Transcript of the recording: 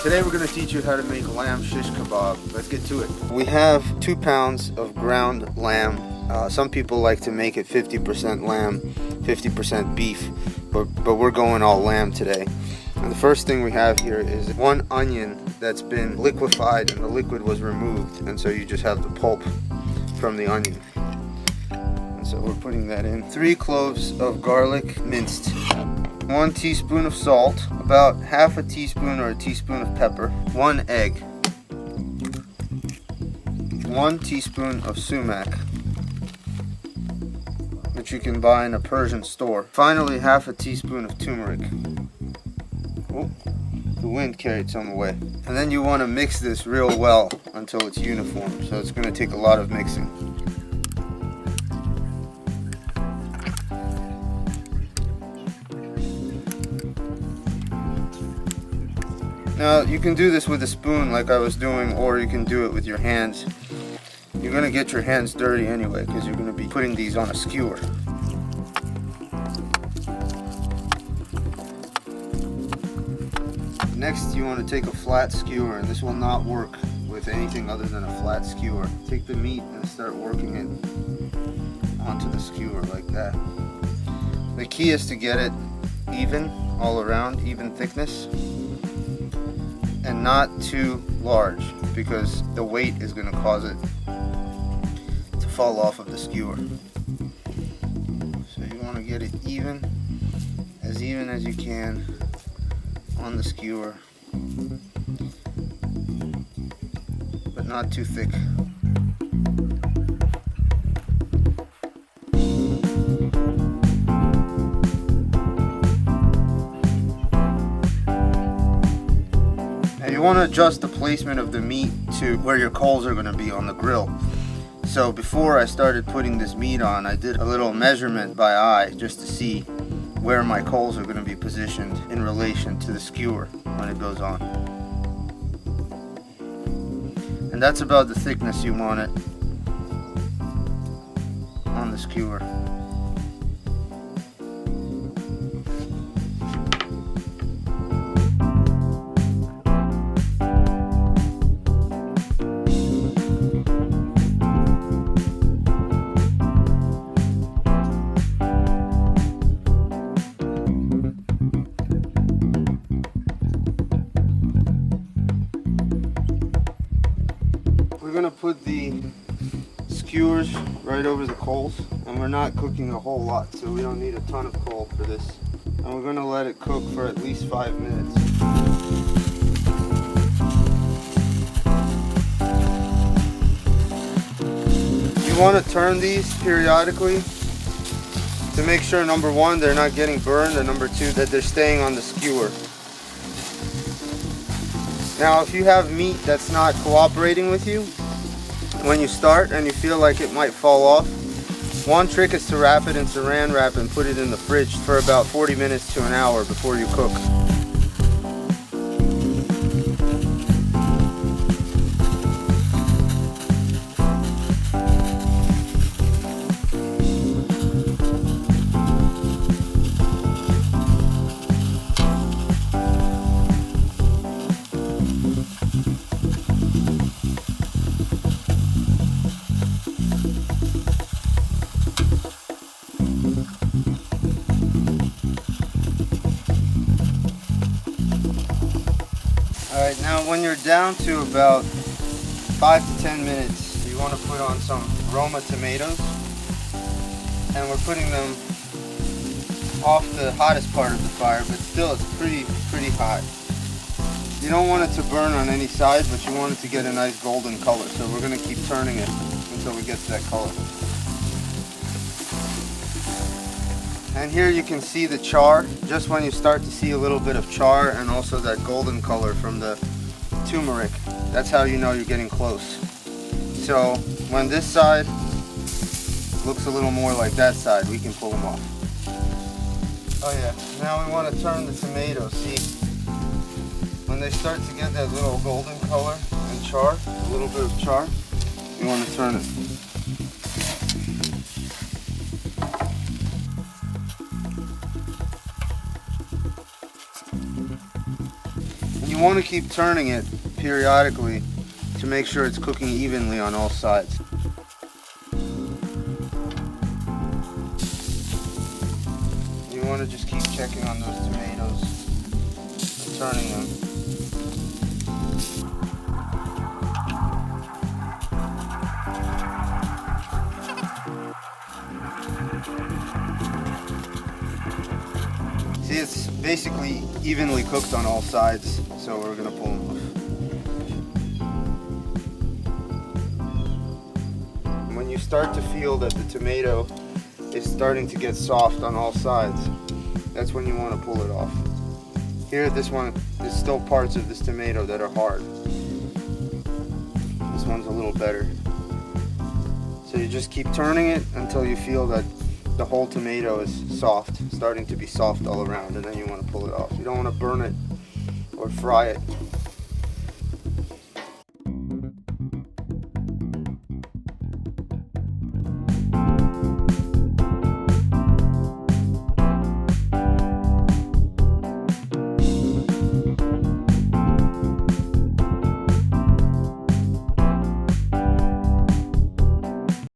Today we're going to teach you how to make lamb shish kebab. Let's get to it. We have 2 pounds of ground lamb. Some people like to make it 50% lamb, 50% beef, but we're going all lamb today. And the first thing we have here is 1 onion that's been liquefied and the liquid was removed, and so you just have the pulp from the onion. And so we're putting that in. 3 cloves of garlic minced. 1 teaspoon of salt, about half a teaspoon or a teaspoon of pepper, 1 egg, 1 teaspoon of sumac, which you can buy in a Persian store. Finally, half a teaspoon of turmeric. Oh, the wind carried some away. And then you want to mix this real well until it's uniform, so it's going to take a lot of mixing. Now you can do this with a spoon like I was doing, or you can do it with your hands. You're going to get your hands dirty anyway because you're going to be putting these on a skewer. Next you want to take a flat skewer, and this will not work with anything other than a flat skewer. Take the meat and start working it onto the skewer like that. The key is to get it even all around, even thickness, and not too large because the weight is going to cause it to fall off of the skewer. So you want to get it even as you can on the skewer, but not too thick. You want to adjust the placement of the meat to where your coals are going to be on the grill. So before I started putting this meat on, I did a little measurement by eye just to see where my coals are going to be positioned in relation to the skewer when it goes on. And that's about the thickness you want it on the skewer. We're going to put the skewers right over the coals, and we're not cooking a whole lot, so we don't need a ton of coal for this. And we're going to let it cook for at least 5 minutes. You want to turn these periodically to make sure, number 1, they're not getting burned, and number 2, that they're staying on the skewer. Now, if you have meat that's not cooperating with you when you start and you feel like it might fall off, one trick is to wrap it in saran wrap and put it in the fridge for about 40 minutes to an hour before you cook. Alright, now when you're down to about 5 to 10 minutes, you want to put on some Roma tomatoes, and we're putting them off the hottest part of the fire, but still it's pretty hot. You don't want it to burn on any side, but you want it to get a nice golden color, so we're going to keep turning it until we get to that color. And here you can see the char, just when you start to see a little bit of char and also that golden color from the turmeric. That's how you know you're getting close. So when this side looks a little more like that side, we can pull them off. Oh yeah, now we want to turn the tomatoes. See, when they start to get that little golden color and char, a little bit of char, you want to turn it. You want to keep turning it periodically to make sure it's cooking evenly on all sides. You want to just keep checking on those tomatoes and turning them. See, it's basically evenly cooked on all sides, so we're gonna pull them off. When you start to feel that the tomato is starting to get soft on all sides, that's when you want to pull it off. Here, this one, there's still parts of this tomato that are hard. This one's a little better. So you just keep turning it until you feel that the whole tomato is soft, starting to be soft all around, and then you want to pull it off. You don't want to burn it or fry it.